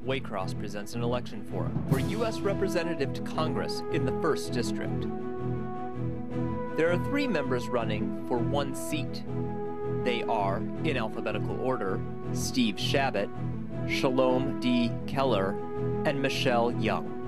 Waycross presents an election forum for U.S. Representative to Congress in the 1st District. There are 3 members running for 1 seat. They are, in alphabetical order, Steve Shabbat, Shalom D. Keller, and Michelle Young.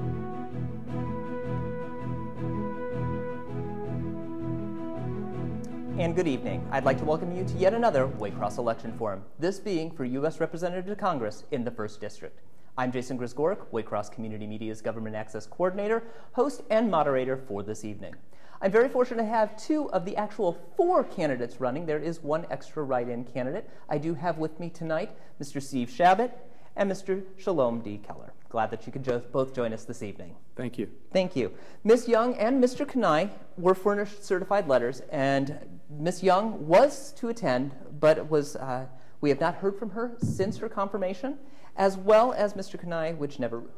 And good evening. I'd like to welcome you to yet another Waycross election forum, this being for U.S. Representative to Congress in the 1st District. I'm Jason Grisgoric, Waycross Community Media's Government Access Coordinator, host and moderator for this evening. I'm very fortunate to have 2 of the actual 4 candidates running. There is 1 extra write-in candidate. I do have with me tonight Mr. Steve Shabbat and Mr. Shalom D. Keller. Glad that you could both join us this evening. Thank you. Thank you. Ms. Young and Mr. Kanai were furnished certified letters, and Ms. Young was to attend, but we have not heard from her since her confirmation, as well as Mr. Kanai,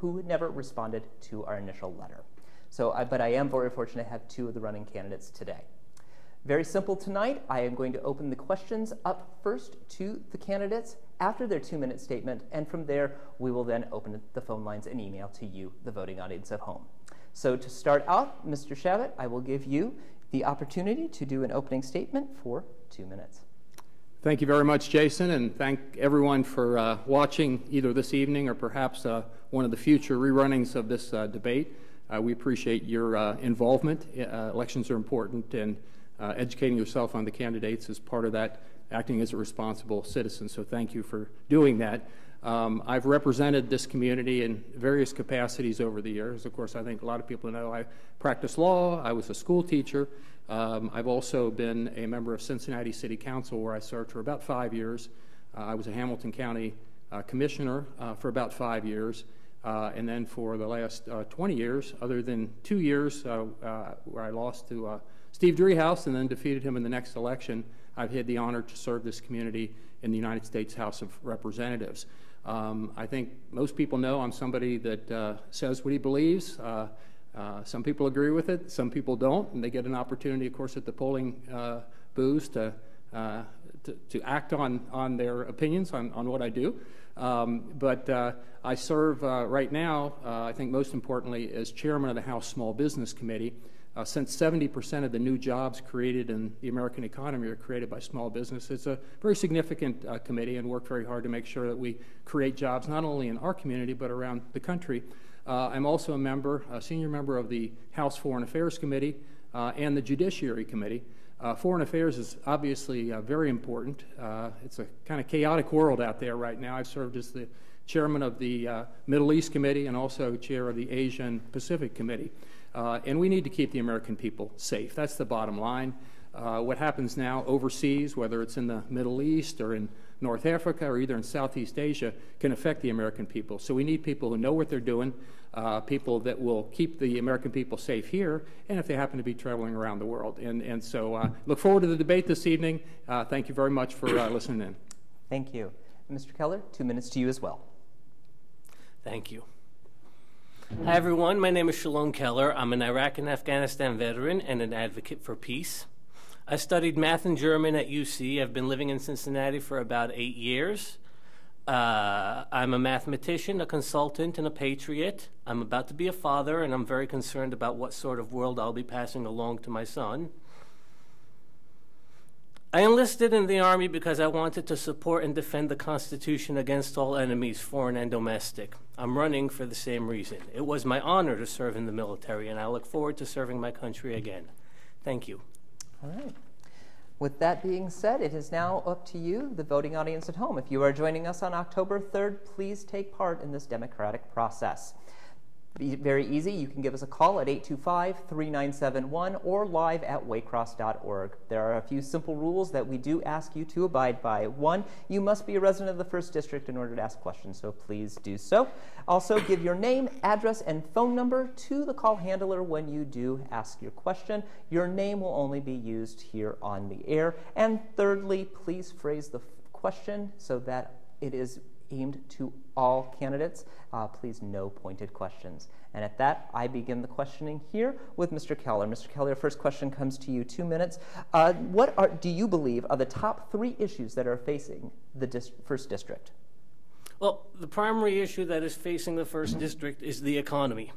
who never responded to our initial letter. But I am very fortunate to have 2 of the running candidates today. Very simple tonight. I am going to open the questions up first to the candidates after their 2-minute statement, and from there we will then open the phone lines and email to you, the voting audience at home. So to start out, Mr. Shabbat, I will give you the opportunity to do an opening statement for 2 minutes. Thank you very much, Jason, and thank everyone for watching either this evening or perhaps one of the future rerunnings of this debate. We appreciate your involvement. Elections are important, and educating yourself on the candidates is part of that, acting as a responsible citizen, so thank you for doing that. I've represented this community in various capacities over the years. Of course, I think a lot of people know I practiced law, I was a school teacher. I've also been a member of Cincinnati City Council, where I served for about 5 years. I was a Hamilton County Commissioner for about 5 years. And then for the last 20 years, other than 2 years where I lost to Steve Driehaus and then defeated him in the next election, I've had the honor to serve this community in the United States House of Representatives. I think most people know I'm somebody that says what he believes. Some people agree with it, some people don't, and they get an opportunity, of course, at the polling booths to act on their opinions on what I do. But I serve right now, I think most importantly, as chairman of the House Small Business Committee. Since 70% of the new jobs created in the American economy are created by small business, it's a very significant committee, and work very hard to make sure that we create jobs not only in our community but around the country. I'm also a senior member of the House Foreign Affairs Committee and the Judiciary Committee. Foreign affairs is obviously very important. It's a kind of chaotic world out there right now. I've served as the chairman of the Middle East Committee and also chair of the Asia and Pacific Committee. And we need to keep the American people safe. That's the bottom line. What happens now overseas, whether it's in the Middle East or in North Africa or either in Southeast Asia, can affect the American people. So we need people who know what they're doing, people that will keep the American people safe here, and if they happen to be traveling around the world. And so look forward to the debate this evening. Thank you very much for listening in. Thank you. Mr. Keller, 2 minutes to you as well. Thank you. Hi, everyone. My name is Shalom Keller. I'm an Iraq and Afghanistan veteran and an advocate for peace. I studied math and German at UC. I've been living in Cincinnati for about 8 years. I'm a mathematician, a consultant, and a patriot. I'm about to be a father, and I'm very concerned about what sort of world I'll be passing along to my son. I enlisted in the Army because I wanted to support and defend the Constitution against all enemies, foreign and domestic. I'm running for the same reason. It was my honor to serve in the military, and I look forward to serving my country again. Thank you. All right. With that being said, it is now up to you, the voting audience at home. If you are joining us on October 3rd, please take part in this democratic process. Very easy. You can give us a call at 825-3971 or live at waycross.org. There are a few simple rules that we do ask you to abide by. 1, you must be a resident of the 1st District in order to ask questions, so please do so. Also, give your name, address, and phone number to the call handler when you do ask your question. Your name will only be used here on the air. And thirdly, please phrase the question so that it is aimed to all candidates. Please, no pointed questions. And at that, I begin the questioning here with Mr. Keller. Mr. Keller, first question comes to you, 2 minutes. What do you believe are the top 3 issues that are facing the 1st District? Well, the primary issue that is facing the first district is the economy.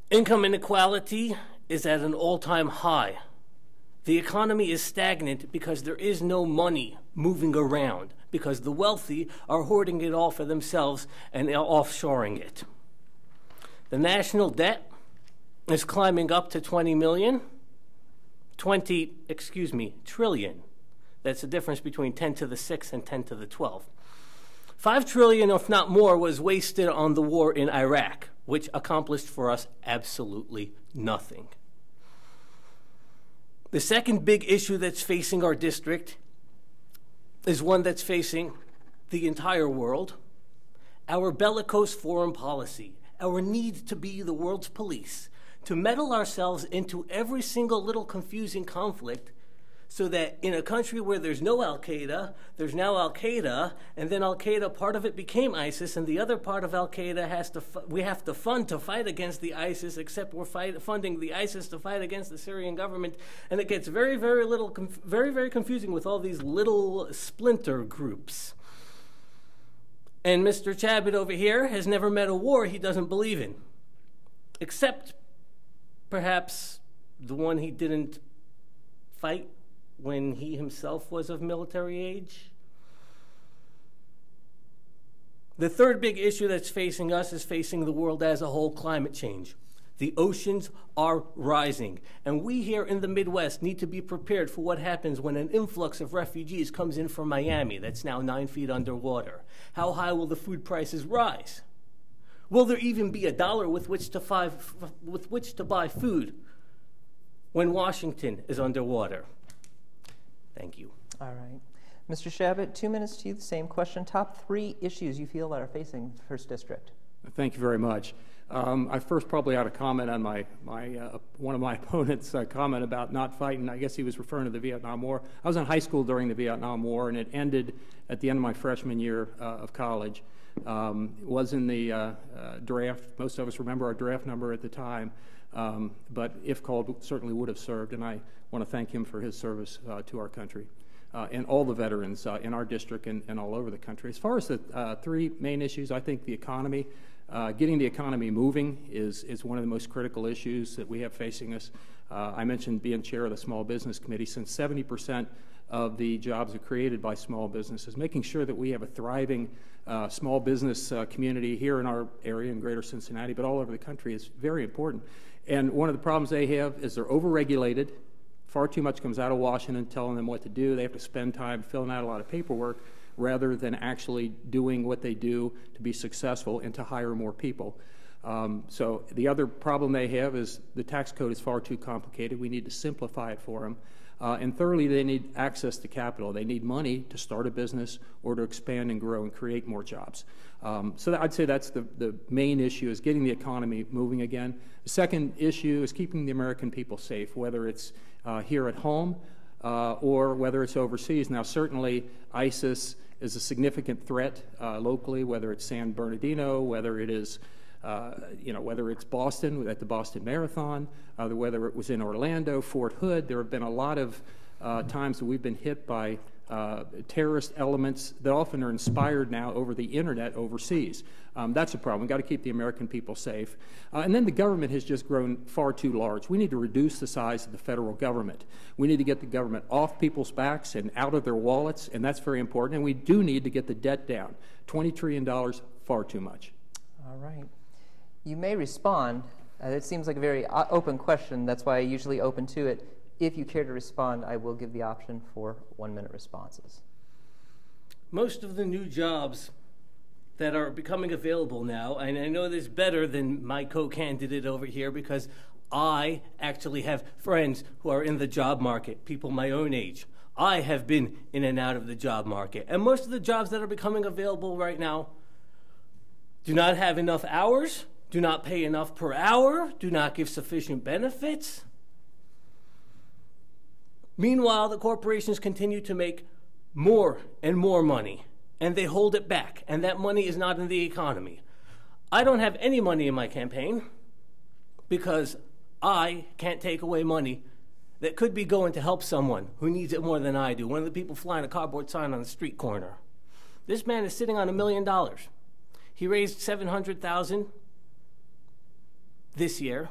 Income inequality is at an all-time high. The economy is stagnant because there is no money moving around, because the wealthy are hoarding it all for themselves and offshoring it. The national debt is climbing up to trillion. That's the difference between 10 to the 6 and 10 to the 12. 5 trillion, if not more, was wasted on the war in Iraq, which accomplished for us absolutely nothing. The second big issue that's facing our district is one that's facing the entire world: our bellicose foreign policy, our need to be the world's police, to meddle ourselves into every single little confusing conflict, so that in a country where there's no Al-Qaeda, there's now Al-Qaeda, and then Al-Qaeda, part of it became ISIS, and the other part of Al-Qaeda we have to fund to fight against the ISIS, except we're funding the ISIS to fight against the Syrian government, and it gets very, very confusing with all these little splinter groups. And Mr. Chabot over here has never met a war he doesn't believe in, except perhaps the one he didn't fight when he himself was of military age. The third big issue that's facing us is facing the world as a whole: climate change. The oceans are rising, and we here in the Midwest need to be prepared for what happens when an influx of refugees comes in from Miami that's now 9 feet underwater. How high will the food prices rise? Will there even be $1 with which to buy food when Washington is underwater? Thank you. All right. Mr. Chabot, 2 minutes to you, the same question. Top 3 issues you feel that are facing the First District. Thank you very much. I first probably ought to comment on one of my opponents' comment about not fighting. I guess he was referring to the Vietnam War. I was in high school during the Vietnam War, and it ended at the end of my freshman year of college. Was in the draft. Most of us remember our draft number at the time, but if called, certainly would have served, and I want to thank him for his service to our country and all the veterans in our district and all over the country. As far as the 3 main issues, I think the economy, getting the economy moving is one of the most critical issues that we have facing us. I mentioned being chair of the Small Business Committee. Since 70% of the jobs are created by small businesses, making sure that we have a thriving small business community here in our area in greater Cincinnati, but all over the country, is very important. And one of the problems they have is they're overregulated. Far too much comes out of Washington telling them what to do. They have to spend time filling out a lot of paperwork rather than actually doing what they do to be successful and to hire more people. So the other problem they have is the tax code is far too complicated. We need to simplify it for them. And thirdly, they need access to capital. They need money to start a business or to expand and grow and create more jobs. So I'd say that's the main issue, is getting the economy moving again. The second issue is keeping the American people safe, whether it's here at home or whether it's overseas. Now, certainly ISIS is a significant threat locally, whether it's San Bernardino, whether it is whether it's Boston at the Boston Marathon, whether it was in Orlando, Fort Hood. There have been a lot of times that we've been hit by terrorist elements that often are inspired now over the internet overseas. That's a problem. We've got to keep the American people safe. And then the government has just grown far too large. We need to reduce the size of the federal government. We need to get the government off people's backs and out of their wallets, and that's very important. And we do need to get the debt down. $20 trillion, far too much. All right. You may respond. It seems like a very open question. That's why I usually open to it. If you care to respond, I will give the option for 1-minute responses. Most of the new jobs that are becoming available now, and I know this better than my co-candidate over here because I actually have friends who are in the job market, people my own age. I have been in and out of the job market. And most of the jobs that are becoming available right now do not have enough hours, do not pay enough per hour, do not give sufficient benefits. Meanwhile, the corporations continue to make more and more money, and they hold it back, and that money is not in the economy. I don't have any money in my campaign because I can't take away money that could be going to help someone who needs it more than I do, one of the people flying a cardboard sign on the street corner. This man is sitting on $1 million. He raised $700,000 this year.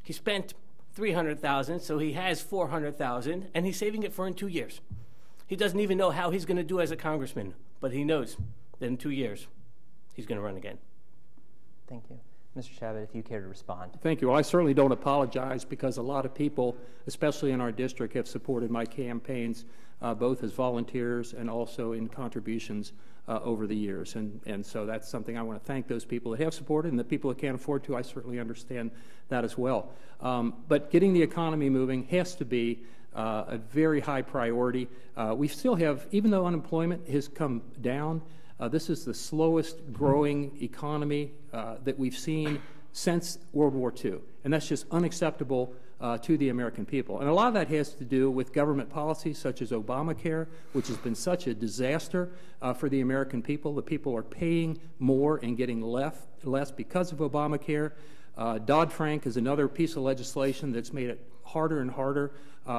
He spent $300,000, so he has $400,000, and he's saving it for in 2 years. He doesn't even know how he's going to do as a congressman, but he knows that in 2 years he's going to run again. Thank you. Mr. Chabot, if you care to respond. Thank you. Well, I certainly don't apologize because a lot of people, especially in our district, have supported my campaigns, both as volunteers and also in contributions over the years. And so that's something I want to thank those people that have supported, and the people that can't afford to, I certainly understand that as well. But getting the economy moving has to be a very high priority. We still have, even though unemployment has come down, this is the slowest growing economy that we've seen since World War II, and that's just unacceptable to the American people. And a lot of that has to do with government policies such as Obamacare, which has been such a disaster for the American people. The people are paying more and getting less because of Obamacare. Dodd-Frank is another piece of legislation that's made it harder and harder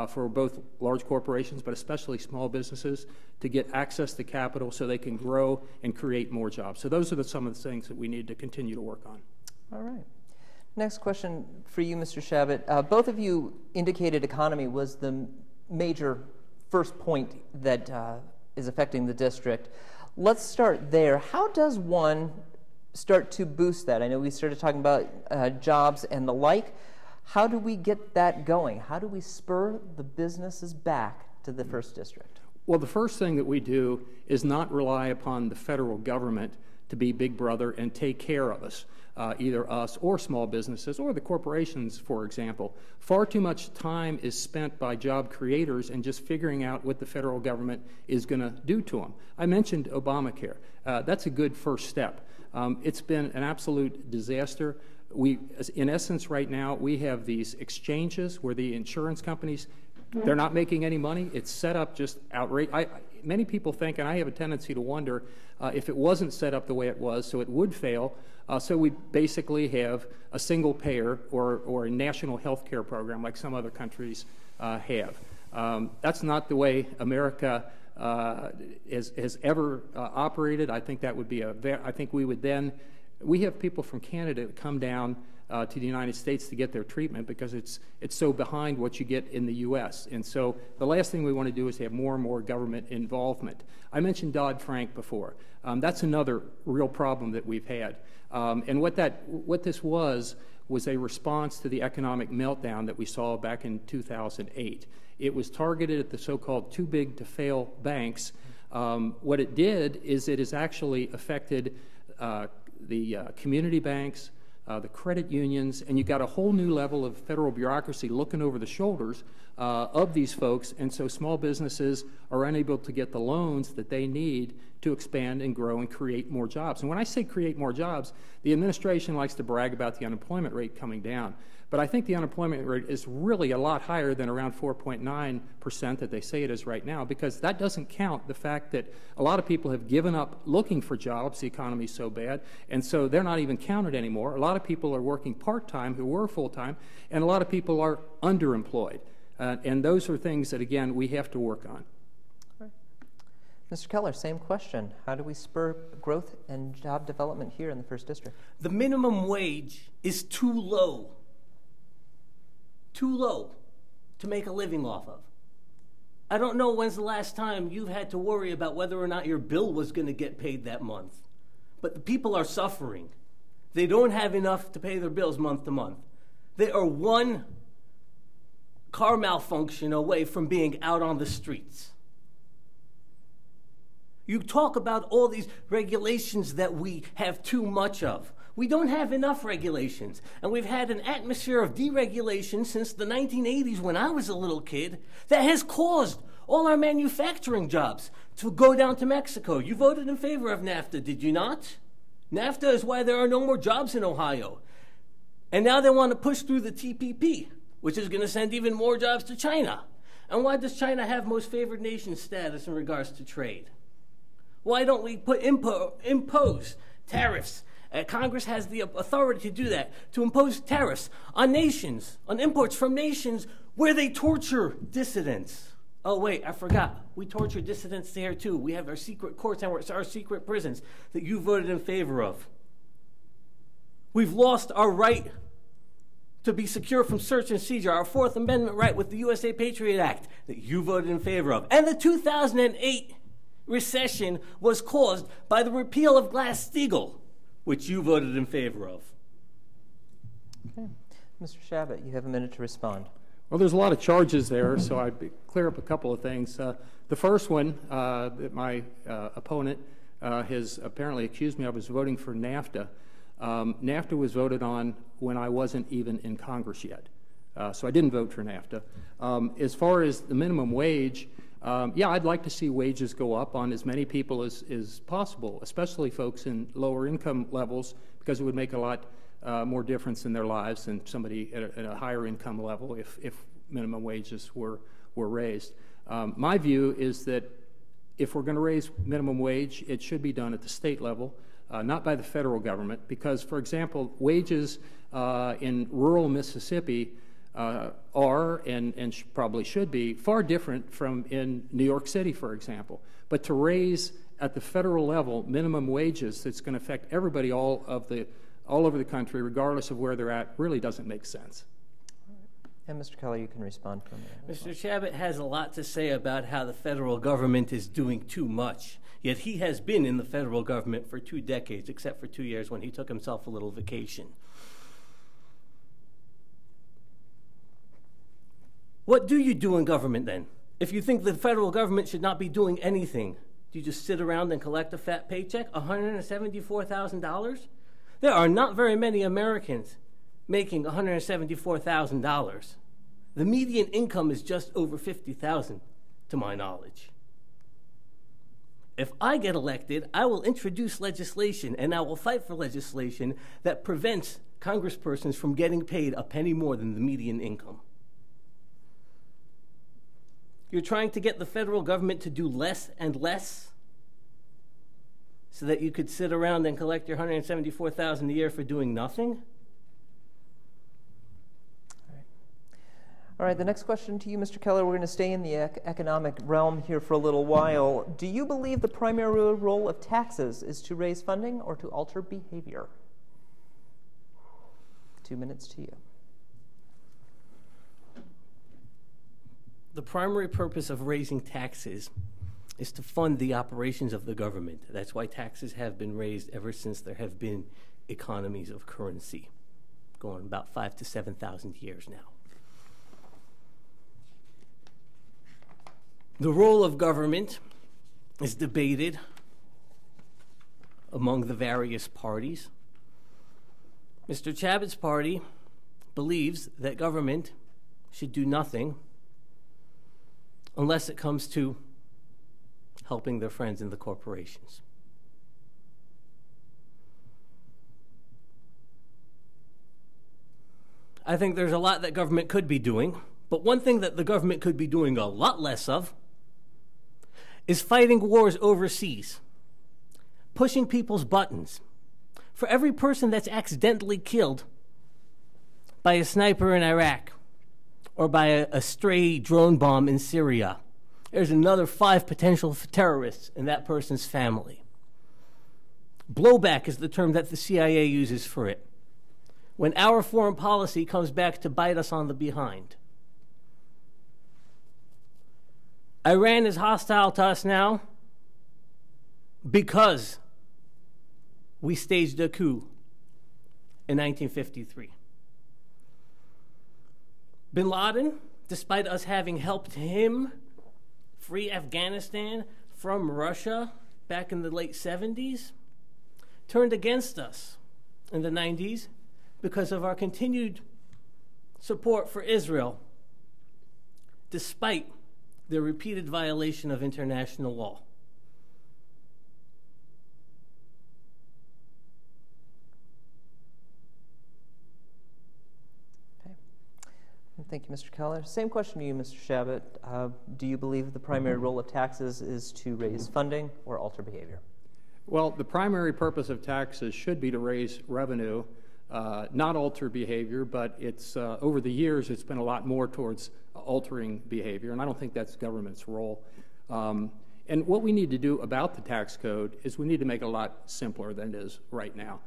for both large corporations, but especially small businesses, to get access to capital so they can grow and create more jobs. So those are some of the things that we need to continue to work on. All right. Next question for you, Mr. Chabot. Both of you indicated economy was the major first point that is affecting the district. Let's start there. How does one start to boost that? I know we started talking about jobs and the like. How do we get that going? How do we spur the businesses back to the first district? Well, the first thing that we do is not rely upon the federal government to be big brother and take care of us, either us or small businesses or the corporations, for example. Far too much time is spent by job creators and just figuring out what the federal government is going to do to them. I mentioned Obamacare. That's a good first step. It's been an absolute disaster. In essence, right now, we have these exchanges where the insurance companies, they're not making any money. It's set up just outrageous. Many people think, and I have a tendency to wonder, if it wasn't set up the way it was, so it would fail. So we basically have a single payer or a national health care program like some other countries have. That's not the way America has ever operated. I think that would be I think we would then. We have people from Canada that come down to the United States to get their treatment because it's so behind what you get in the U.S. And so the last thing we want to do is have more and more government involvement. I mentioned Dodd-Frank before. That's another real problem that we've had. And what this was a response to the economic meltdown that we saw back in 2008. It was targeted at the so-called too big to fail banks. What it did is it has actually affected the community banks, the credit unions, and you got a whole new level of federal bureaucracy looking over the shoulders of these folks, and so small businesses are unable to get the loans that they need to expand and grow and create more jobs. And when I say create more jobs, the administration likes to brag about the unemployment rate coming down. But I think the unemployment rate is really a lot higher than around 4.9% that they say it is right now, because that doesn't count the fact that a lot of people have given up looking for jobs. The economy is so bad, and so they're not even counted anymore. A lot of people are working part-time who were full-time, and a lot of people are underemployed. And those are things that, again, we have to work on. Right. Mr. Keller, same question. How do we spur growth and job development here in the First District? The minimum wage is too low to make a living off of. I don't know when's the last time you've had to worry about whether or not your bill was going to get paid that month. But the people are suffering. They don't have enough to pay their bills month to month. They are one car malfunction away from being out on the streets. You talk about all these regulations that we have too much of. We don't have enough regulations, and we've had an atmosphere of deregulation since the 1980s when I was a little kid that has caused all our manufacturing jobs to go down to Mexico. You voted in favor of NAFTA, did you not? NAFTA is why there are no more jobs in Ohio. And now they want to push through the TPP, which is going to send even more jobs to China. And why does China have most favored nation status in regards to trade? Why don't we impose tariffs? Congress has the authority to do that, to impose tariffs on nations, on imports from nations where they torture dissidents. Oh, wait, I forgot. We torture dissidents there, too. We have our secret courts and our secret prisons that you voted in favor of. We've lost our right to be secure from search and seizure, our Fourth Amendment right with the USA Patriot Act that you voted in favor of. And the 2008 recession was caused by the repeal of Glass-Steagall, which you voted in favor of. Okay. Mr. Shabbat, you have a minute to respond. Well, there's a lot of charges there, so I'd clear up a couple of things. The first one that my opponent has apparently accused me of is voting for NAFTA. NAFTA was voted on when I wasn't even in Congress yet, so I didn't vote for NAFTA. As far as the minimum wage, yeah, I'd like to see wages go up on as many people as possible, especially folks in lower income levels, because it would make a lot more difference in their lives than somebody at a higher income level if minimum wages were raised. My view is that if we're going to raise minimum wage, it should be done at the state level, not by the federal government, because, for example, wages in rural Mississippi are and probably should be far different from in New York City, for example. But to raise at the federal level minimum wages that's going to affect everybody all over the country, regardless of where they're at, really doesn't make sense. And Mr. Keller, you can respond from there. Mr. Shabbat has a lot to say about how the federal government is doing too much. Yet he has been in the federal government for 2 decades, except for 2 years when he took himself a little vacation. What do you do in government then? If you think the federal government should not be doing anything, do you just sit around and collect a fat paycheck, $174,000? There are not very many Americans making $174,000. The median income is just over $50,000, to my knowledge. If I get elected, I will introduce legislation, and I will fight for legislation that prevents congresspersons from getting paid a penny more than the median income. You're trying to get the federal government to do less and less so that you could sit around and collect your $174,000 a year for doing nothing? All right, the next question to you, Mr. Keller, we're going to stay in the economic realm here for a little while. Do you believe the primary role of taxes is to raise funding or to alter behavior? 2 minutes to you. The primary purpose of raising taxes is to fund the operations of the government. That's why taxes have been raised ever since there have been economies of currency, going about 5,000 to 7,000 years now. The role of government is debated among the various parties. Mr. Chabot's party believes that government should do nothing unless it comes to helping their friends in the corporations. I think there's a lot that government could be doing, but one thing that the government could be doing a lot less of is fighting wars overseas, pushing people's buttons. For every person that's accidentally killed by a sniper in Iraq or by a stray drone bomb in Syria, there's another 5 potential terrorists in that person's family. Blowback is the term that the CIA uses for it, when our foreign policy comes back to bite us on the behind. Iran is hostile to us now because we staged a coup in 1953. Bin Laden, despite us having helped him free Afghanistan from Russia back in the late 70s, turned against us in the 90s because of our continued support for Israel, despite their repeated violation of international law. Okay. Thank you, Mr. Keller. Same question to you, Mr. Shabbat. Do you believe the primary role of taxes is to raise funding or alter behavior? Well, the primary purpose of taxes should be to raise revenue not alter behavior, but it's over the years it's been a lot more towards altering behavior, and I don't think that's government's role. And what we need to do about the tax code is we need to make it a lot simpler than it is right now.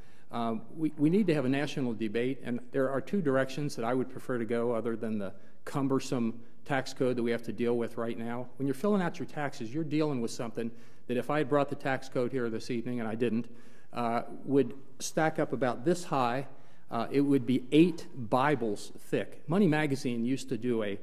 We need to have a national debate, and there are two directions that I would prefer to go other than the cumbersome tax code that we have to deal with right now. When you're filling out your taxes, you're dealing with something that if I had brought the tax code here this evening, and I didn't, would stack up about this high. It would be 8 Bibles thick. Money Magazine used to do a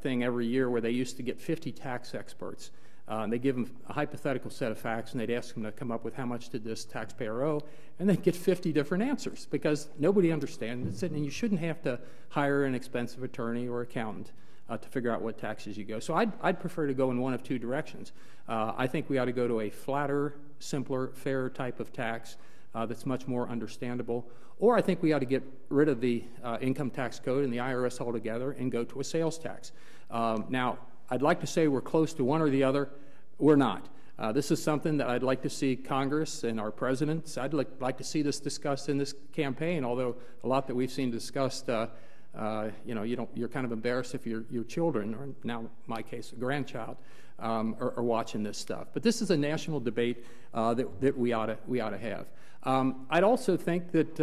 thing every year where they used to get 50 tax experts. And they give them a hypothetical set of facts, and they'd ask them to come up with how much did this taxpayer owe, and they'd get 50 different answers because nobody understands it, and you shouldn't have to hire an expensive attorney or accountant to figure out what taxes you go. So I'd prefer to go in one of two directions. I think we ought to go to a flatter, simpler, fairer type of tax that's much more understandable, or I think we ought to get rid of the income tax code and the IRS altogether and go to a sales tax. Now, I'd like to say we're close to one or the other. We're not. This is something that I'd like to see Congress and our presidents, I'd like to see this discussed in this campaign, although a lot that we've seen discussed, you're kind of embarrassed if your children, or now in my case, a grandchild, are watching this stuff. But this is a national debate that we ought to have. I'd also think that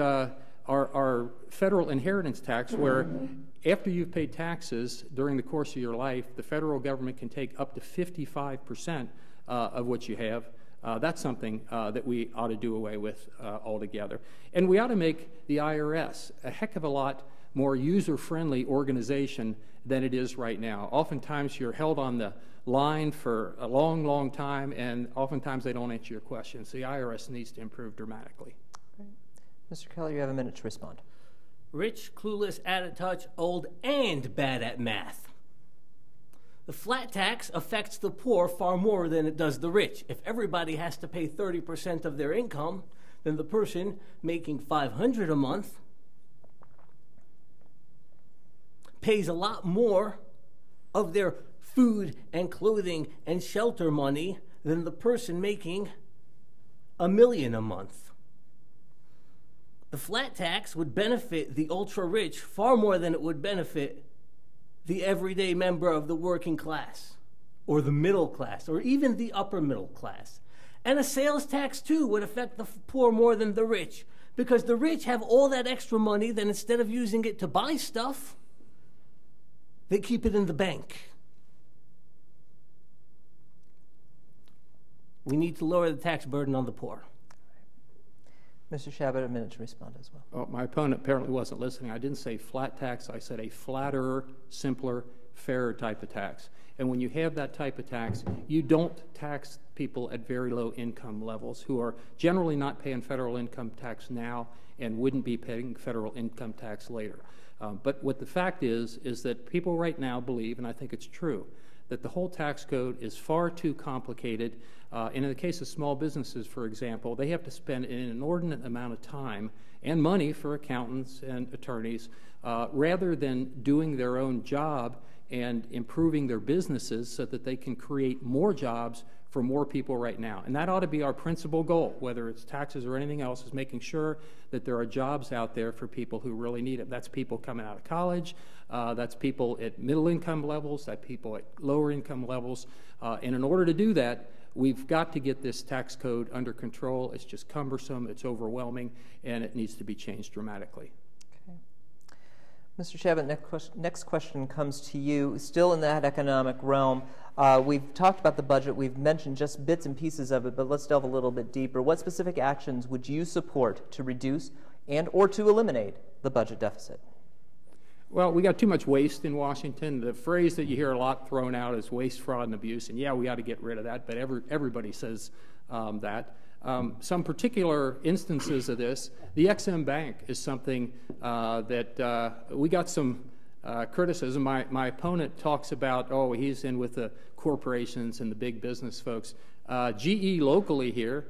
our federal inheritance tax, where after you've paid taxes during the course of your life, the federal government can take up to 55% of what you have. That's something that we ought to do away with altogether. And we ought to make the IRS a heck of a lot more user-friendly organization than it is right now. Oftentimes you're held on the line for a long, long time, and oftentimes they don't answer your questions. The IRS needs to improve dramatically. Great. Mr. Keller, you have a minute to respond. Rich, clueless, out of touch, old, and bad at math. The flat tax affects the poor far more than it does the rich. If everybody has to pay 30% of their income, then the person making $500 a month pays a lot more of their food and clothing and shelter money than the person making $1 million a month. The flat tax would benefit the ultra-rich far more than it would benefit the everyday member of the working class, or the middle class, or even the upper middle class. And a sales tax, too, would affect the poor more than the rich, because the rich have all that extra money, then instead of using it to buy stuff, they keep it in the bank. We need to lower the tax burden on the poor. Mr. Shabbat, a minute to respond as well. Well, my opponent apparently wasn't listening. I didn't say flat tax. I said a flatter, simpler, fairer type of tax. And when you have that type of tax, you don't tax people at very low income levels who are generally not paying federal income tax now and wouldn't be paying federal income tax later. But what the fact is that people right now believe, and I think it's true, that the whole tax code is far too complicated. And in the case of small businesses, for example, they have to spend an inordinate amount of time and money for accountants and attorneys rather than doing their own job and improving their businesses so that they can create more jobs for more people right now. And that ought to be our principal goal, whether it's taxes or anything else, is making sure that there are jobs out there for people who really need it. That's people coming out of college, that's people at middle income levels, that's people at lower income levels. And in order to do that, we've got to get this tax code under control. It's just cumbersome, it's overwhelming, and it needs to be changed dramatically. Mr. Shabbat, next question comes to you, still in that economic realm. We've talked about the budget. We've mentioned just bits and pieces of it, but let's delve a little bit deeper. What specific actions would you support to reduce and or to eliminate the budget deficit? Well, we got too much waste in Washington. The phrase that you hear a lot thrown out is waste, fraud, and abuse. And yeah, we ought to get rid of that, but everybody says that. Some particular instances of this, the XM Bank is something that we got some criticism. My opponent talks about, oh, he's in with the corporations and the big business folks. GE locally here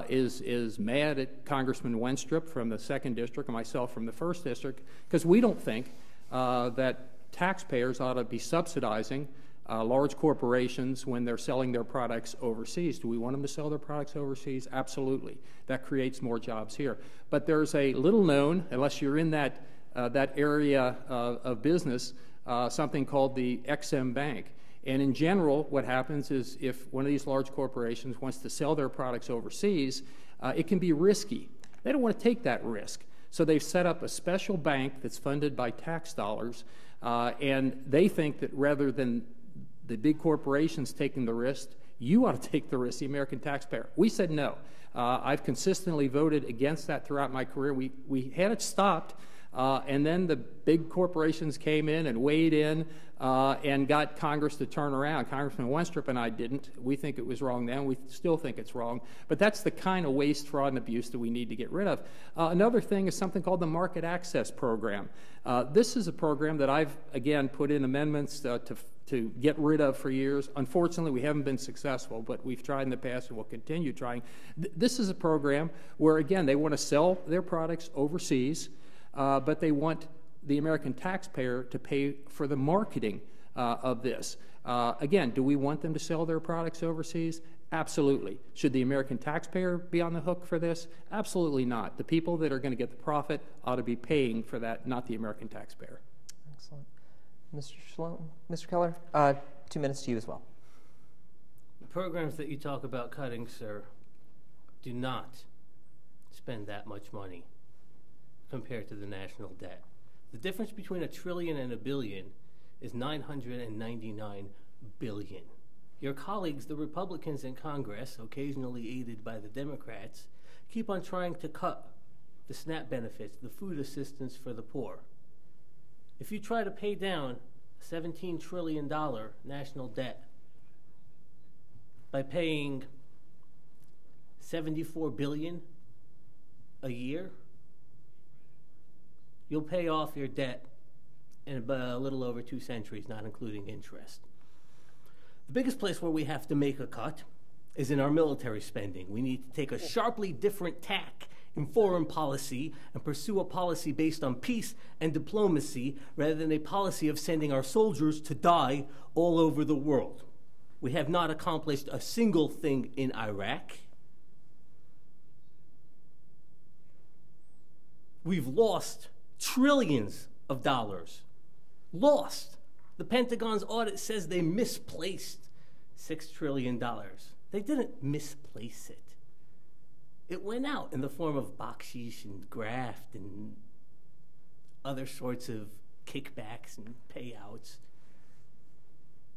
is mad at Congressman Wenstrup from the 2nd District and myself from the 1st District because we don't think that taxpayers ought to be subsidizing large corporations when they're selling their products overseas. Do we want them to sell their products overseas? Absolutely. That creates more jobs here. But there's a little known, unless you're in that area of business, something called the Ex-Im Bank. And in general, what happens is if one of these large corporations wants to sell their products overseas, it can be risky. They don't want to take that risk. So they've set up a special bank that's funded by tax dollars, and they think that rather than the big corporations taking the risk, you ought to take the risk, the American taxpayer. We said no. I've consistently voted against that throughout my career. We had it stopped, and then the big corporations came in and weighed in and got Congress to turn around. Congressman Wenstrup and I didn't. We think it was wrong then. We still think it's wrong. But that's the kind of waste, fraud, and abuse that we need to get rid of. Another thing is something called the Market Access Program. This is a program that I've, again, put in amendments to get rid of for years. Unfortunately, we haven't been successful, but we've tried in the past and we'll continue trying. This is a program where, again, they want to sell their products overseas, but they want the American taxpayer to pay for the marketing of this. Again, do we want them to sell their products overseas? Absolutely. Should the American taxpayer be on the hook for this? Absolutely not. The people that are going to get the profit ought to be paying for that, not the American taxpayer. Excellent. Mr. Shalom, Mr. Keller, 2 minutes to you as well. The programs that you talk about cutting, sir, do not spend that much money compared to the national debt. The difference between $1 trillion and $1 billion is $999 billion. Your colleagues, the Republicans in Congress, occasionally aided by the Democrats, keep on trying to cut the SNAP benefits, the food assistance for the poor. If you try to pay down a $17 trillion national debt by paying $74 billion a year, you'll pay off your debt in a little over 2 centuries, not including interest. The biggest place where we have to make a cut is in our military spending. We need to take a sharply different tack in foreign policy and pursue a policy based on peace and diplomacy rather than a policy of sending our soldiers to die all over the world. We have not accomplished a single thing in Iraq. We've lost trillions of dollars. Lost. The Pentagon's audit says they misplaced $6 trillion. They didn't misplace it. It went out in the form of bakshish and graft and other sorts of kickbacks and payouts.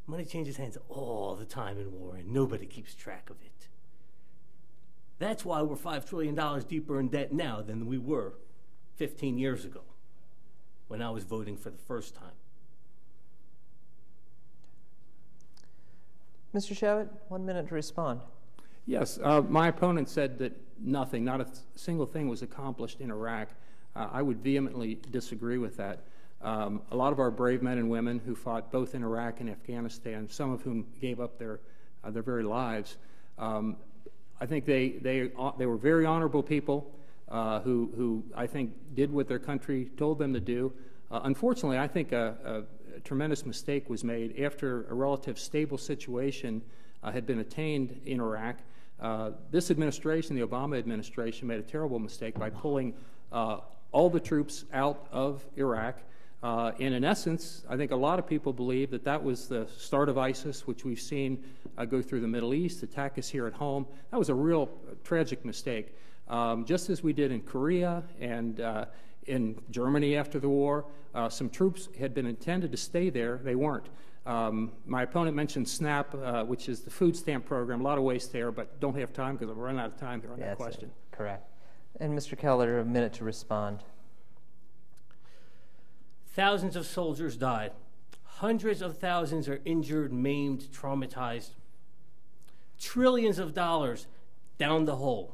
Money changes hands all the time in war, and nobody keeps track of it. That's why we're $5 trillion deeper in debt now than we were 15 years ago when I was voting for the first time. Mr. Shavit, 1 minute to respond. Yes, my opponent said that nothing, not a single thing was accomplished in Iraq. I would vehemently disagree with that. A lot of our brave men and women who fought both in Iraq and Afghanistan, some of whom gave up their very lives, I think they were very honorable people who I think did what their country told them to do. Unfortunately, I think a tremendous mistake was made after a relative stable situation had been attained in Iraq. This administration, the Obama administration, made a terrible mistake by pulling all the troops out of Iraq. And in essence, I think a lot of people believe that that was the start of ISIS, which we've seen go through the Middle East, attack us here at home. That was a real tragic mistake. Just as we did in Korea and in Germany after the war, some troops had been intended to stay there. They weren't. My opponent mentioned SNAP, which is the food stamp program. A lot of waste there, but don't have time because I'm running out of time here on that question. Correct. And Mr. Keller, a minute to respond. Thousands of soldiers died. Hundreds of thousands are injured, maimed, traumatized. Trillions of dollars down the hole.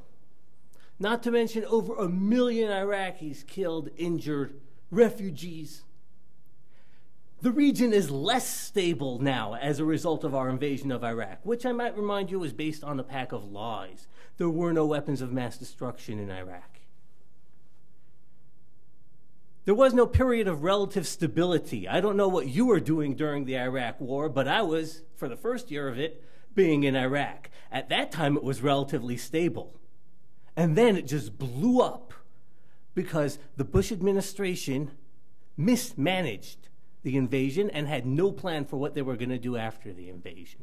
Not to mention over 1 million Iraqis killed, injured, refugees. The region is less stable now as a result of our invasion of Iraq, which I might remind you was based on a pack of lies. There were no weapons of mass destruction in Iraq. There was no period of relative stability. I don't know what you were doing during the Iraq War, but I was, for the first year of it, being in Iraq. At that time, it was relatively stable. And then it just blew up because the Bush administration mismanaged the invasion and had no plan for what they were going to do after the invasion.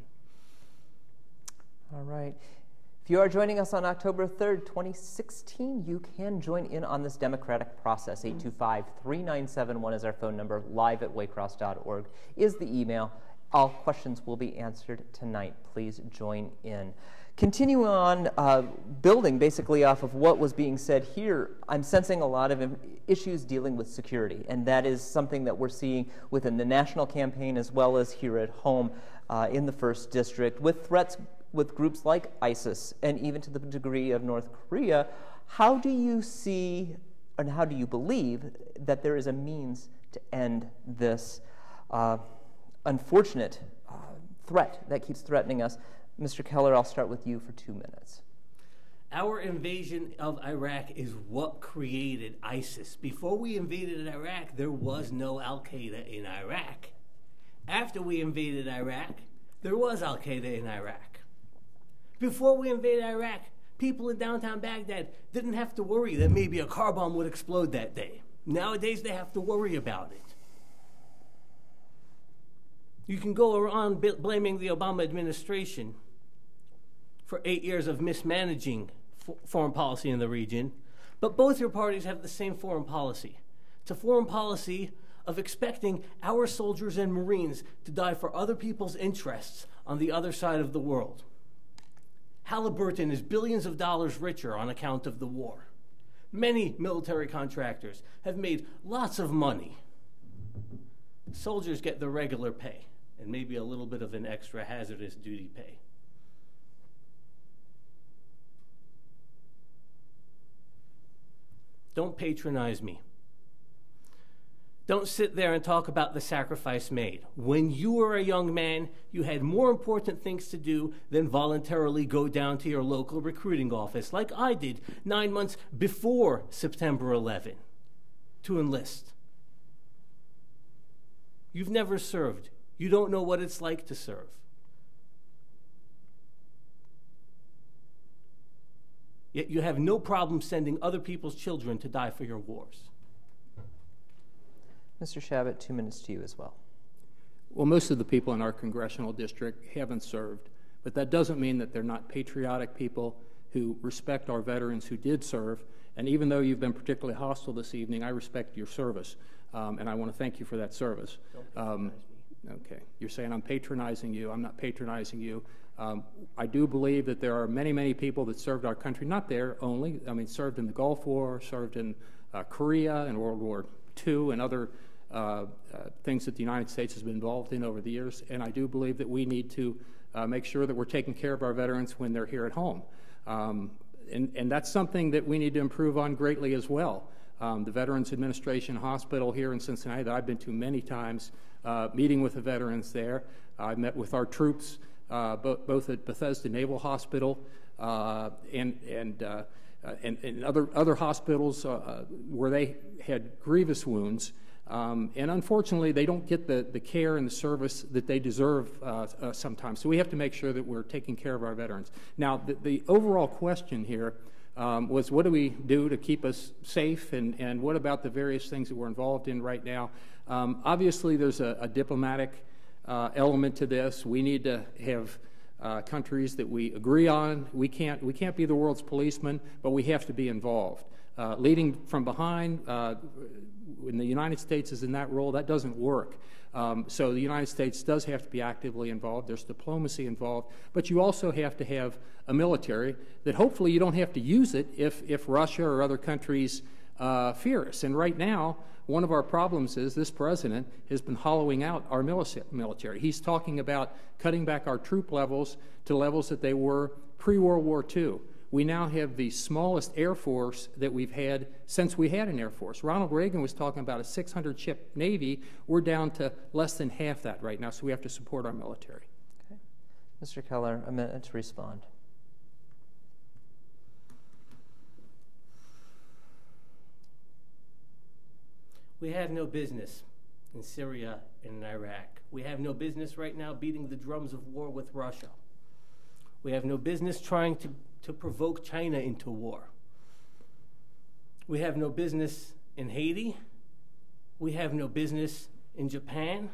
All right. If you are joining us on October 3rd, 2016, you can join in on this democratic process. 825-3971 is our phone number. live@waycross.org is the email. All questions will be answered tonight. Please join in. Continuing on, building basically off of what was being said here, I'm sensing a lot of issues dealing with security, and that is something that we're seeing within the national campaign as well as here at home in the 1st District, with threats with groups like ISIS and even to the degree of North Korea. How do you see, and how do you believe that there is a means to end this unfortunate threat that keeps threatening us? Mr. Keller, I'll start with you for 2 minutes. Our invasion of Iraq is what created ISIS. Before we invaded Iraq, there was no Al-Qaeda in Iraq. After we invaded Iraq, there was Al-Qaeda in Iraq. Before we invaded Iraq, people in downtown Baghdad didn't have to worry that maybe a car bomb would explode that day. Nowadays, they have to worry about it. You can go around blaming the Obama administration for 8 years of mismanaging foreign policy in the region, but both your parties have the same foreign policy. It's a foreign policy of expecting our soldiers and Marines to die for other people's interests on the other side of the world. Halliburton is billions of dollars richer on account of the war. Many military contractors have made lots of money. Soldiers get the regular pay and maybe a little bit of an extra hazardous duty pay. Don't patronize me. Don't sit there and talk about the sacrifice made. When you were a young man, you had more important things to do than voluntarily go down to your local recruiting office, like I did 9 months before September 11, to enlist. You've never served. You don't know what it's like to serve. Yet you have no problem sending other people's children to die for your wars. Mr. Shabbat, 2 minutes to you as well. Well, most of the people in our congressional district haven't served, but that doesn't mean that they're not patriotic people who respect our veterans who did serve. And even though you've been particularly hostile this evening, I respect your service, and I want to thank you for that service. Don't patronize me. Okay, you're saying I'm patronizing you. I'm not patronizing you. I do believe that there are many, many people that served our country, not there only, I mean, served in the Gulf War, served in Korea and World War II and other things that the United States has been involved in over the years, and I do believe that we need to make sure that we're taking care of our veterans when they're here at home. And that's something that we need to improve on greatly as well. The Veterans Administration Hospital here in Cincinnati that I've been to many times, meeting with the veterans there. I met with our troops both at Bethesda Naval Hospital and other hospitals where they had grievous wounds. And unfortunately, they don't get the care and the service that they deserve sometimes. So we have to make sure that we're taking care of our veterans. Now, the overall question here was, what do we do to keep us safe, and what about the various things that we're involved in right now? Obviously, there's a diplomatic element to this. We need to have countries that we agree on. We can't be the world's policeman, but we have to be involved. Leading from behind, when the United States is in that role, that doesn't work. So the United States does have to be actively involved. There's diplomacy involved, but you also have to have a military that hopefully you don't have to use it if Russia or other countries fear us. And right now, one of our problems is this president has been hollowing out our military. He's talking about cutting back our troop levels to levels that they were pre-World War II. We now have the smallest Air Force that we've had since we had an Air Force. Ronald Reagan was talking about a 600-ship Navy. We're down to less than half that right now, so we have to support our military. Okay. Mr. Keller, a minute to respond. We have no business in Syria and in Iraq. We have no business right now beating the drums of war with Russia. We have no business trying to provoke China into war. We have no business in Haiti. We have no business in Japan.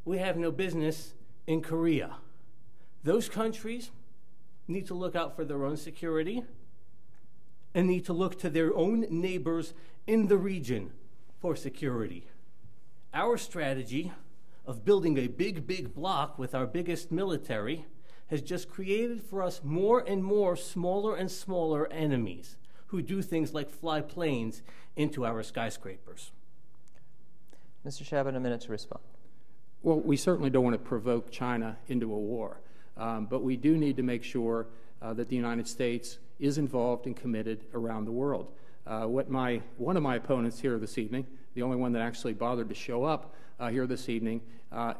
We have no business in Korea. Those countries need to look out for their own security and need to look to their own neighbors in the region for security. Our strategy of building a big bloc with our biggest military has just created for us more and more smaller and smaller enemies who do things like fly planes into our skyscrapers. Mr. Chabot, a minute to respond. Well, we certainly don't want to provoke China into a war, but we do need to make sure that the United States is involved and committed around the world. One of my opponents here this evening, the only one that actually bothered to show up here this evening,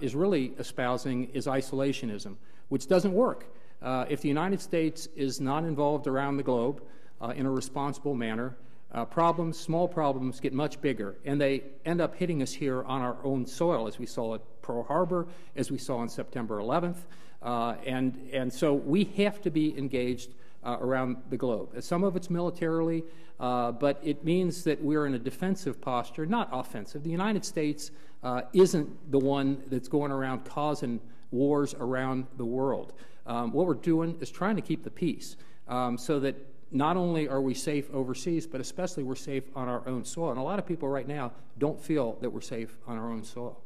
is really espousing is isolationism, which doesn't work. If the United States is not involved around the globe in a responsible manner, small problems get much bigger, and they end up hitting us here on our own soil, as we saw at Pearl Harbor, as we saw on September 11th. And so we have to be engaged around the globe. Some of it's militarily, but it means that we're in a defensive posture, not offensive. The United States isn't the one that's going around causing wars around the world. What we're doing is trying to keep the peace so that not only are we safe overseas, but especially we're safe on our own soil. And a lot of people right now don't feel that we're safe on our own soil.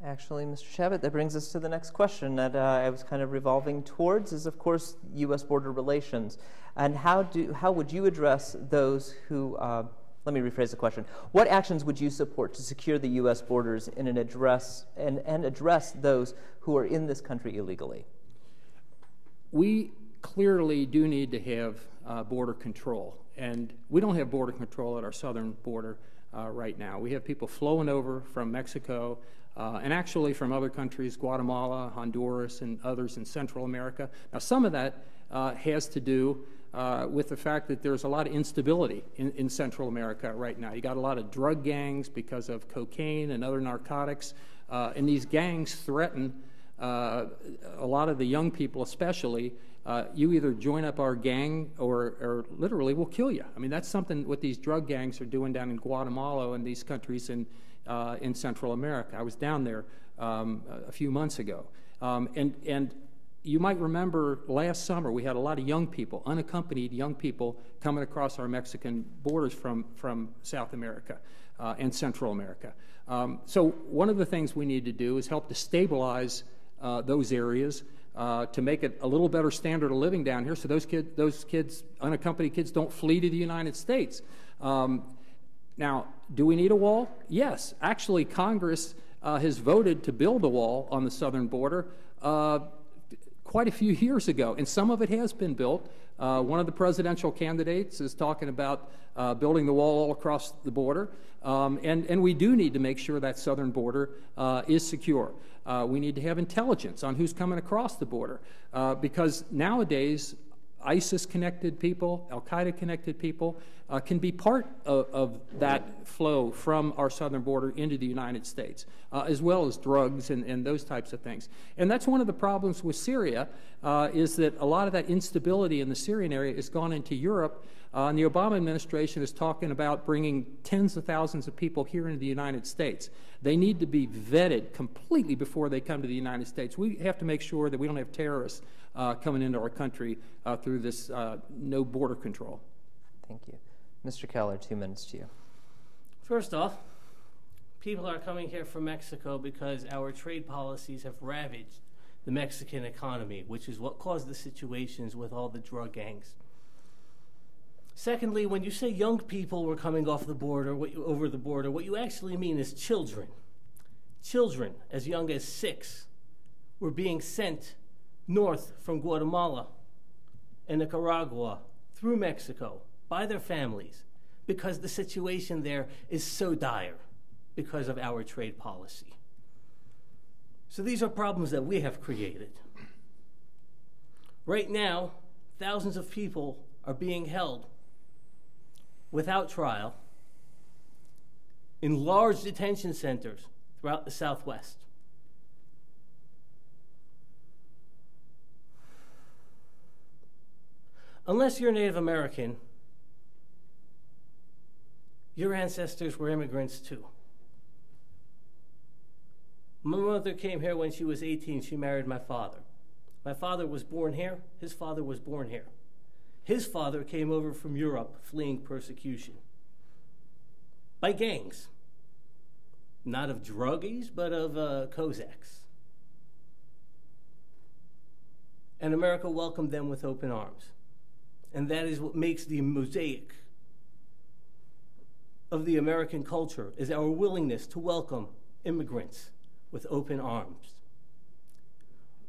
Actually, Mr. Chabot, that brings us to the next question that I was kind of revolving towards is, of course, U.S. border relations. And how would you address those who, let me rephrase the question. What actions would you support to secure the U.S. borders and address those who are in this country illegally? We clearly do need to have border control. And we don't have border control at our southern border right now. We have people flowing over from Mexico and actually from other countries, Guatemala, Honduras, and others in Central America. Now, some of that has to do with the fact that there's a lot of instability in Central America right now. You got a lot of drug gangs because of cocaine and other narcotics, and these gangs threaten a lot of the young people especially. You either join up our gang or literally we'll kill you. I mean, that's something what these drug gangs are doing down in Guatemala and these countries in Central America. I was down there a few months ago. And you might remember last summer we had a lot of young people, unaccompanied young people, coming across our Mexican borders from South America and Central America. So one of the things we need to do is help to stabilize those areas to make it a little better standard of living down here so those kids, unaccompanied kids, don't flee to the United States. Now, do we need a wall? Yes. Actually, Congress has voted to build a wall on the southern border quite a few years ago, and some of it has been built. One of the presidential candidates is talking about building the wall all across the border, and we do need to make sure that southern border is secure. We need to have intelligence on who's coming across the border, because nowadays ISIS-connected people, Al-Qaeda-connected people can be part of that flow from our southern border into the United States, as well as drugs and those types of things. And that's one of the problems with Syria, is that a lot of that instability in the Syrian area has gone into Europe, and the Obama administration is talking about bringing tens of thousands of people here into the United States. They need to be vetted completely before they come to the United States. We have to make sure that we don't have terrorists coming into our country through this no border control. Thank you. Mr. Keller, 2 minutes to you. First off, people are coming here from Mexico because our trade policies have ravaged the Mexican economy, which is what caused the situations with all the drug gangs. Secondly, when you say young people were coming off the border, over the border, what you actually mean is children. Children as young as 6 were being sent north from Guatemala and Nicaragua through Mexico by their families because the situation there is so dire because of our trade policy. So these are problems that we have created. Right now, thousands of people are being held without trial in large detention centers throughout the Southwest. Unless you're Native American, your ancestors were immigrants too. My mother came here when she was 18. She married my father. My father was born here. His father was born here. His father came over from Europe fleeing persecution by gangs, not of druggies, but of Cossacks. And America welcomed them with open arms. And that is what makes the mosaic of the American culture, is our willingness to welcome immigrants with open arms.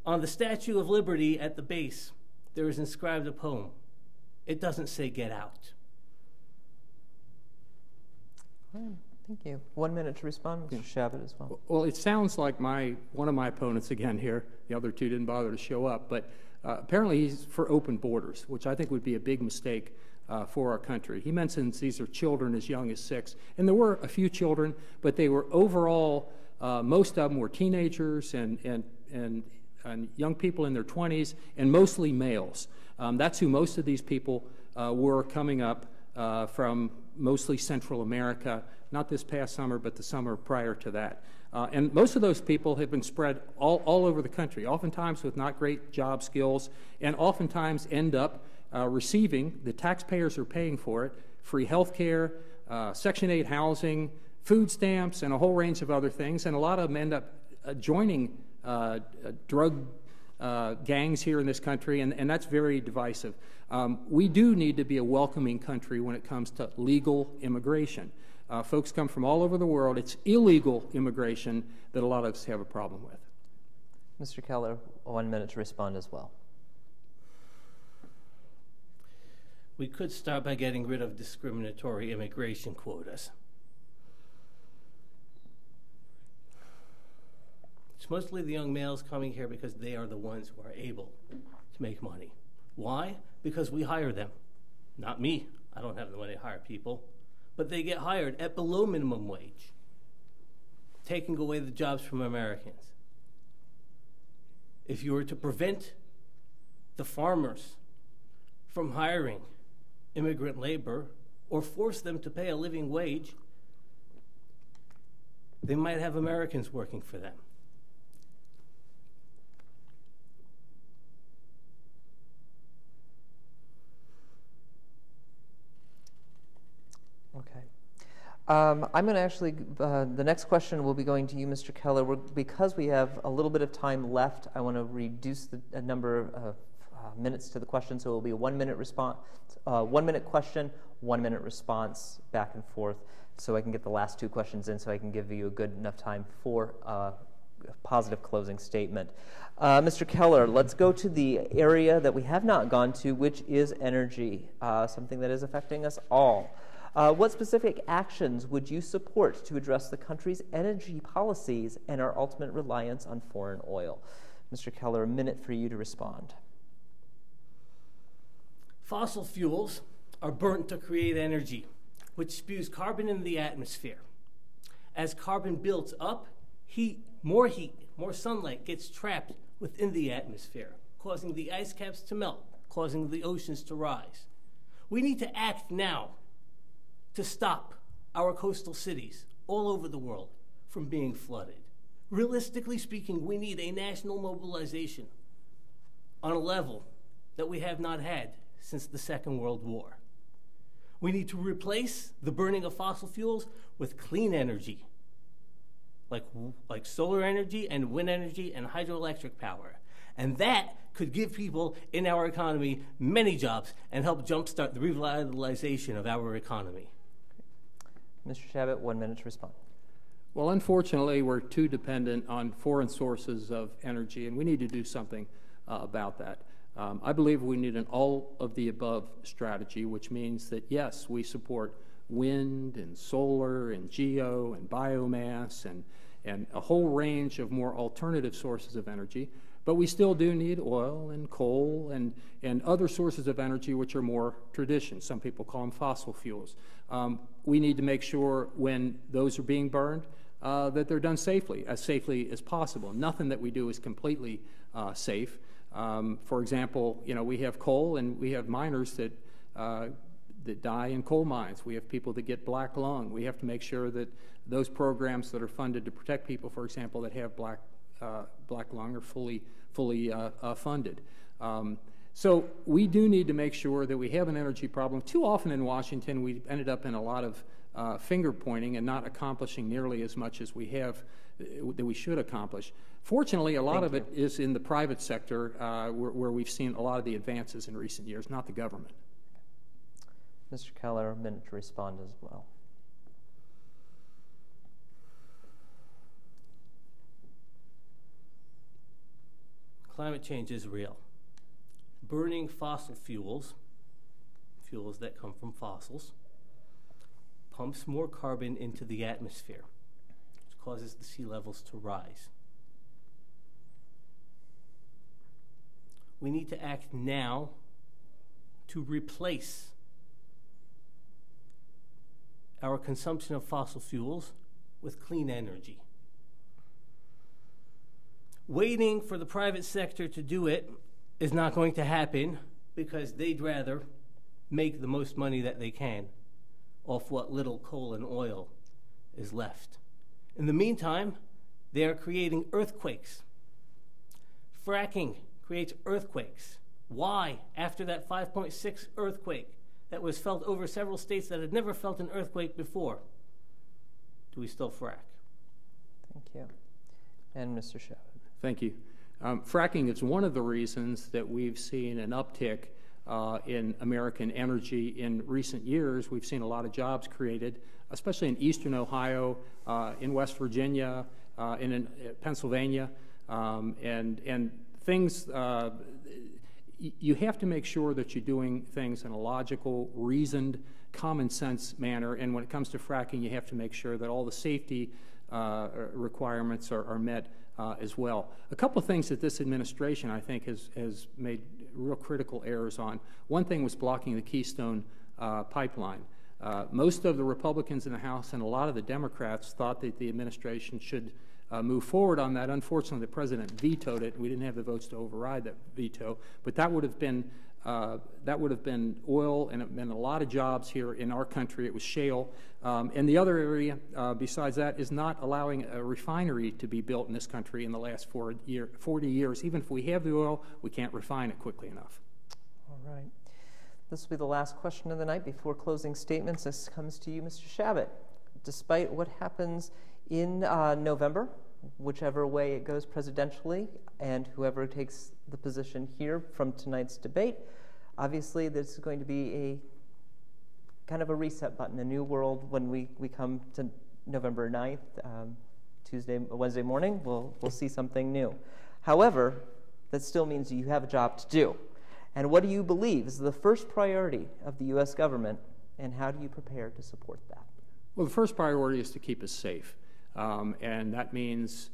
On the Statue of Liberty at the base, there is inscribed a poem. It doesn't say "get out." Thank you. 1 minute to respond, Mr. Shabbat, as well. Well, it sounds like one of my opponents again here. The other two didn't bother to show up, but apparently he's for open borders, which I think would be a big mistake for our country. He mentions these are children as young as 6, and there were a few children, but they were overall, most of them were teenagers and young people in their 20s, and mostly males. That's who most of these people were coming up from, mostly Central America, not this past summer, but the summer prior to that. And most of those people have been spread all over the country, oftentimes with not great job skills, and oftentimes end up receiving, the taxpayers are paying for it, free health care, Section 8 housing, food stamps, and a whole range of other things. And a lot of them end up joining drug gangs here in this country, and that's very divisive. We do need to be a welcoming country when it comes to legal immigration. Folks come from all over the world. It's illegal immigration that a lot of us have a problem with. Mr. Keller, 1 minute to respond as well. We could start by getting rid of discriminatory immigration quotas. It's mostly the young males coming here because they are the ones who are able to make money. Why? Because we hire them. Not me. I don't have the money to hire people. But they get hired at below minimum wage, taking away the jobs from Americans. If you were to prevent the farmers from hiring immigrant labor or force them to pay a living wage, they might have Americans working for them. Okay. I'm going to actually, the next question will be going to you, Mr. Keller. Because we have a little bit of time left, I want to reduce the number of minutes to the question, so it will be a 1 minute response, 1 minute question, 1 minute response, back and forth, so I can get the last 2 questions in, so I can give you a good enough time for a positive closing statement. Mr. Keller, let's go to the area that we have not gone to, which is energy, something that is affecting us all. What specific actions would you support to address the country's energy policies and our ultimate reliance on foreign oil? Mr. Keller, a minute for you to respond. Fossil fuels are burnt to create energy, which spews carbon into the atmosphere. As carbon builds up, more sunlight gets trapped within the atmosphere, causing the ice caps to melt, causing the oceans to rise. We need to act now to stop our coastal cities all over the world from being flooded. Realistically speaking, we need a national mobilization on a level that we have not had since the Second World War. We need to replace the burning of fossil fuels with clean energy, like solar energy and wind energy and hydroelectric power. And that could give people in our economy many jobs and help jumpstart the revitalization of our economy. Mr. Shabbat, 1 minute to respond. Well, unfortunately, we're too dependent on foreign sources of energy, and we need to do something about that. I believe we need an all-of-the-above strategy, which means that, yes, we support wind and solar and geo and biomass and a whole range of more alternative sources of energy, But we still do need oil and coal and other sources of energy which are more tradition. Some people call them fossil fuels. We need to make sure when those are being burned that they're done safely as possible. Nothing that we do is completely safe. For example, we have coal and we have miners that die in coal mines. We have people that get black lung. We have to make sure that those programs that are funded to protect people, for example, that have black lung are fully funded. So we do need to make sure that we have an energy problem. Too often in Washington, we ended up in a lot of finger pointing and not accomplishing nearly as much as we have that we should accomplish. Fortunately, a lot of it is in the private sector where we've seen a lot of the advances in recent years, not the government. Mr. Keller, a minute to respond as well. Climate change is real. Burning fossil fuels that come from fossils, pumps more carbon into the atmosphere, which causes the sea levels to rise. We need to act now to replace our consumption of fossil fuels with clean energy. Waiting for the private sector to do it is not going to happen because they'd rather make the most money that they can off what little coal and oil is left. In the meantime, they are creating earthquakes. Fracking creates earthquakes. Why, after that 5.6 earthquake that was felt over several states that had never felt an earthquake before, do we still frack? Thank you. And Mr. Shabbat. Thank you. Fracking is one of the reasons that we've seen an uptick in American energy in recent years. We've seen a lot of jobs created, especially in eastern Ohio, in West Virginia, in Pennsylvania, and things. You have to make sure that you're doing things in a logical, reasoned, common sense manner. And when it comes to fracking, you have to make sure that all the safety requirements are met as well. A couple of things that this administration, I think, has made real critical errors on. One thing was blocking the Keystone pipeline. Most of the Republicans in the House and a lot of the Democrats thought that the administration should move forward on that. Unfortunately, the president vetoed it. We didn't have the votes to override that veto, but that would have been oil and a lot of jobs here in our country. It was shale. And the other area besides that is not allowing a refinery to be built in this country in the last 40 years. Even if we have the oil, we can't refine it quickly enough. All right. This will be the last question of the night before closing statements. This comes to you, Mr. Shabbat. Despite what happens in November, whichever way it goes presidentially, and whoever takes the position here from tonight's debate, obviously this is going to be a kind of a reset button, a new world when we come to November 9th, Wednesday morning, we'll see something new. However, that still means you have a job to do. And what do you believe is the first priority of the U.S. government, and how do you prepare to support that? Well, the first priority is to keep us safe. And that means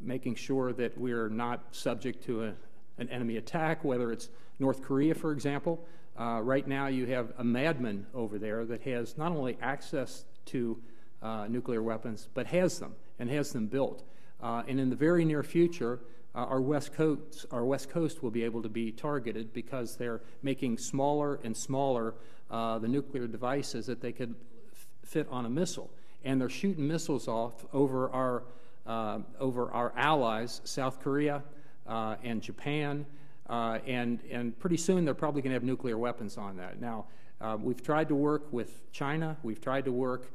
making sure that we're not subject to an enemy attack, whether it's North Korea, for example. Right now you have a madman over there that has not only access to nuclear weapons, but has them and has them built. And in the very near future, our West Coast will be able to be targeted because they're making smaller and smaller the nuclear devices that they could fit on a missile. And they're shooting missiles off over our allies, South Korea and Japan, and pretty soon they're probably going to have nuclear weapons on that. Now, we've tried to work with China. We've tried to work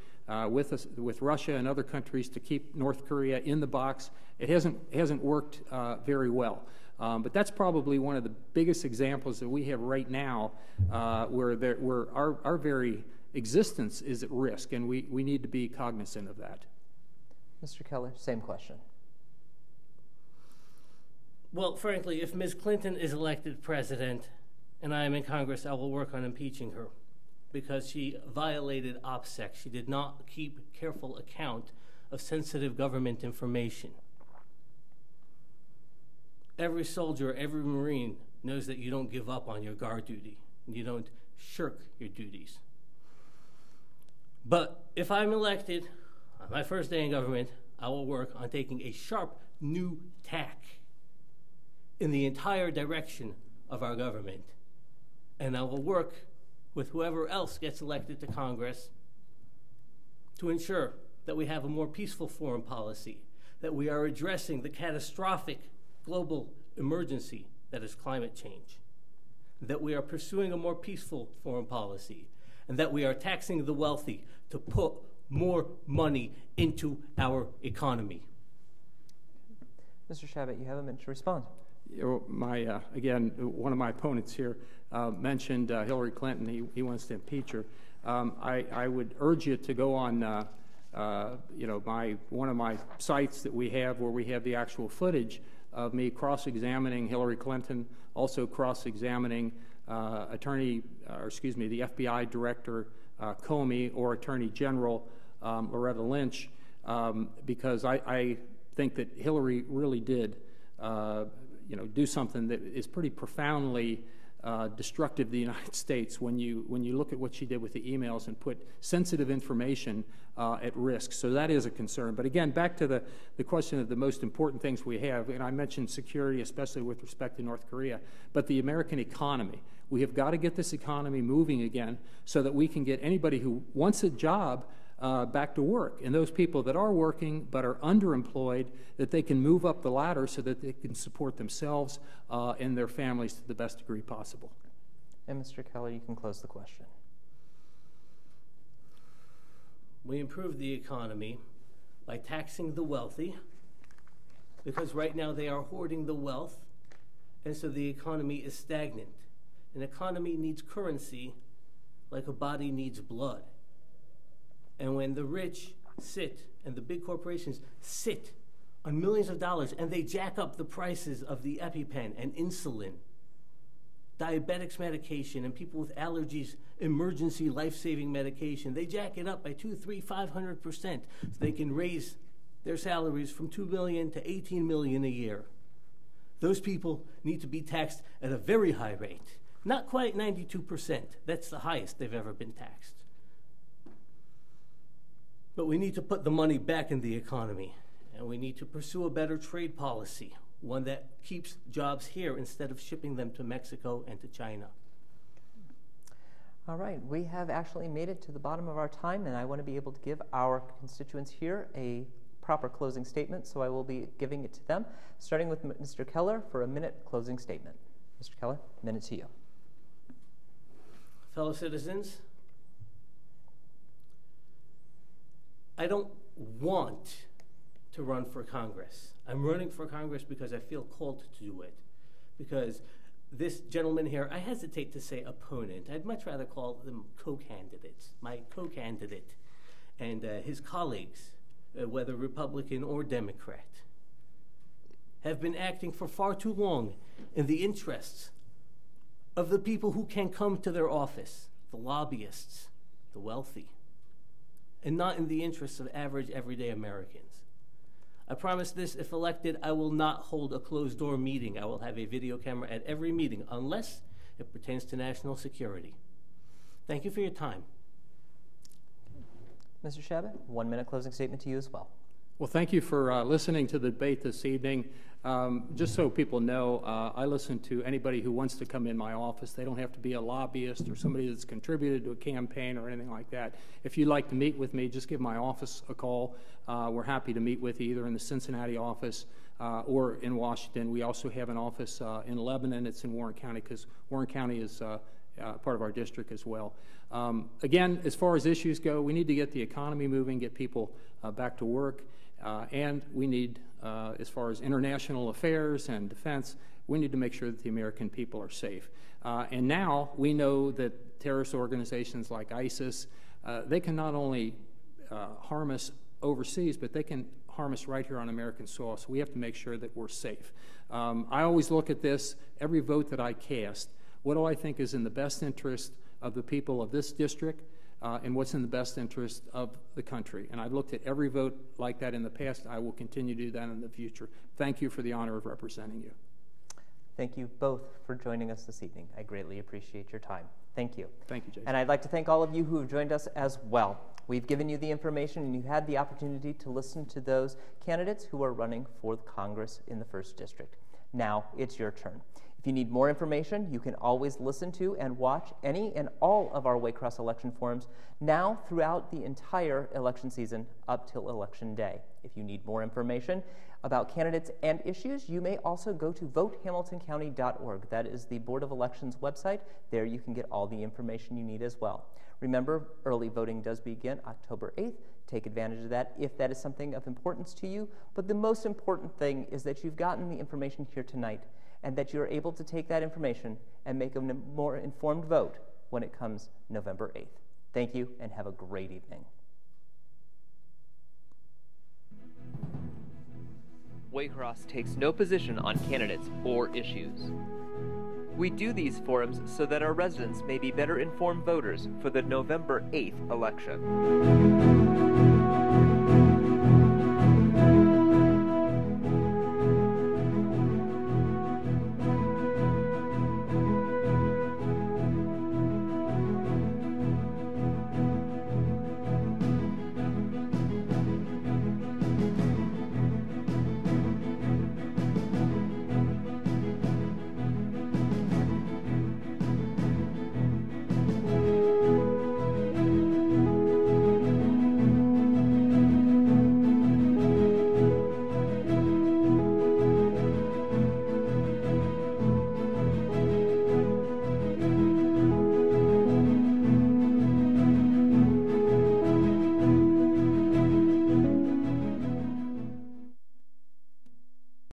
with Russia and other countries to keep North Korea in the box. It hasn't worked very well. But that's probably one of the biggest examples that we have right now where our very existence is at risk, and we need to be cognizant of that. Mr. Keller, same question. Well, frankly, if Ms. Clinton is elected president and I am in Congress, I will work on impeaching her because she violated OPSEC. She did not keep careful account of sensitive government information. every soldier, every Marine knows that you don't give up on your guard duty. You don't shirk your duties. But if I'm elected, on my first day in government, I will work on taking a sharp new tack in the entire direction of our government. And I will work with whoever else gets elected to Congress to ensure that we have a more peaceful foreign policy, that we are addressing the catastrophic global emergency that is climate change, that we are pursuing a more peaceful foreign policy, and that we are taxing the wealthy to put more money into our economy. Mr. Shabbat, you have a minute to respond. Again, one of my opponents here mentioned Hillary Clinton. He wants to impeach her. I would urge you to go on, one of my sites that we have where we have the actual footage of me cross-examining Hillary Clinton, also cross-examining the FBI Director Comey or Attorney General Loretta Lynch, because I think that Hillary really did do something that is pretty profoundly destructive to the United States when you look at what she did with the emails and put sensitive information at risk. So that is a concern. But again, back to the question of the most important things we have, and I mentioned security, especially with respect to North Korea, but the American economy. We have got to get this economy moving again so that we can get anybody who wants a job back to work. And those people that are working but are underemployed, that they can move up the ladder so that they can support themselves and their families to the best degree possible. And Mr. Keller, you can close the question. We improve the economy by taxing the wealthy, because right now they are hoarding the wealth, and so the economy is stagnant. An economy needs currency like a body needs blood. And when the rich sit and the big corporations sit on millions of dollars and they jack up the prices of the EpiPen and insulin, diabetics medication, and people with allergies, emergency life-saving medication, they jack it up by 200, 300, 500%, so they can raise their salaries from $2 million to $18 million a year. Those people need to be taxed at a very high rate. Not quite 92%. That's the highest they've ever been taxed. But we need to put the money back in the economy, and we need to pursue a better trade policy, one that keeps jobs here instead of shipping them to Mexico and to China. All right, we have actually made it to the bottom of our time, and I want to be able to give our constituents here a proper closing statement, so I will be giving it to them, starting with Mr. Keller for a minute closing statement. Mr. Keller, minute to you. Fellow citizens, I don't want to run for Congress. I'm running for Congress because I feel called to do it. Because this gentleman here, I hesitate to say opponent. I'd much rather call them co-candidates. My co-candidate and his colleagues, whether Republican or Democrat, have been acting for far too long in the interests of the people who can come to their office, the lobbyists, the wealthy, and not in the interests of average, everyday Americans. I promise this: if elected, I will not hold a closed-door meeting. I will have a video camera at every meeting, unless it pertains to national security. Thank you for your time. Mr. Shabbat, 1 minute closing statement to you as well. Well, thank you for listening to the debate this evening. Just so people know, I listen to anybody who wants to come in my office. They don't have to be a lobbyist or somebody that's contributed to a campaign or anything like that. If you'd like to meet with me, just give my office a call. We're happy to meet with you either in the Cincinnati office or in Washington. We also have an office in Lebanon. It's in Warren County, because Warren County is part of our district as well. Again, as far as issues go, we need to get the economy moving, get people back to work. And we need, as far as international affairs and defense, we need to make sure that the American people are safe. And now we know that terrorist organizations like ISIS, they can not only harm us overseas, but they can harm us right here on American soil. So we have to make sure that we're safe. I always look at this, every vote that I cast, what do I think is in the best interest of the people of this district? And what's in the best interest of the country. And I've looked at every vote like that in the past. I will continue to do that in the future. Thank you for the honor of representing you. Thank you both for joining us this evening. I greatly appreciate your time. Thank you. Thank you, Jason. And I'd like to thank all of you who have joined us as well. We've given you the information and you had the opportunity to listen to those candidates who are running for Congress in the 1st District. Now it's your turn. If you need more information, you can always listen to and watch any and all of our Waycross election forums now throughout the entire election season up till Election Day. If you need more information about candidates and issues, you may also go to votehamiltoncounty.org. That is the Board of Elections website. There you can get all the information you need as well. Remember, early voting does begin October 8th. Take advantage of that if that is something of importance to you. But the most important thing is that you've gotten the information here tonight and that you're able to take that information and make a more informed vote when it comes November 8th. Thank you and have a great evening. Waycross takes no position on candidates or issues. We do these forums so that our residents may be better informed voters for the November 8th election.